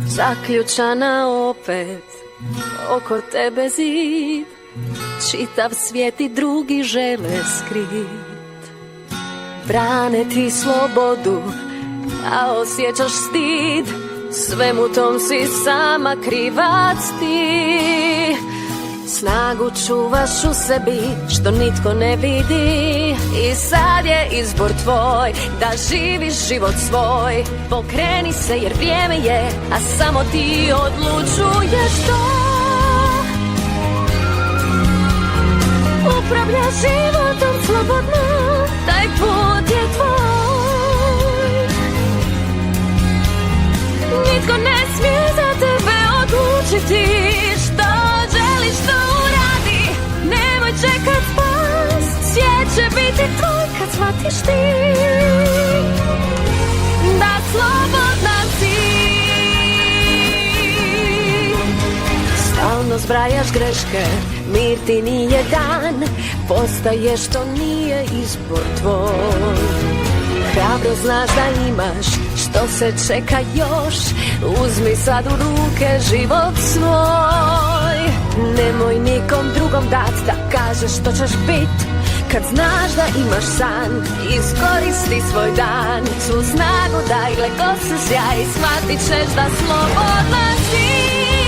Zaključana opet, oko tebe zid, čitav svijet i drugi žele skrit. Brane ti slobodu, a osjećaš stid, svemu tom si sama krivac ti. Snagu čuvaš u sebi, što nitko ne vidi, i sad je izbor tvoj, da živiš život svoj. Pokreni se jer vrijeme je, a samo ti odlučuješ to. Upravlja životom slobodno, taj put je tvoj. Nitko ne smije za tebe odlučiti, što želiš to uradi. Nemoj čekat spas, svijet će biti tvoj kad shvatiš ti da slobodna si. Stalno zbrajaš greške, mir ti nije dan, postaješ što nije izbor tvoj. Hrabro znaš da imaš, što se čeka još, uzmi sad u ruke život svoj. Nemoj nikom drugom dat da kažeš što ćeš bit, kad znaš da imaš san, iskoristi svoj dan. Svu snagu daj, gle ko se sjaj, shvatit ćeš da slobodna si.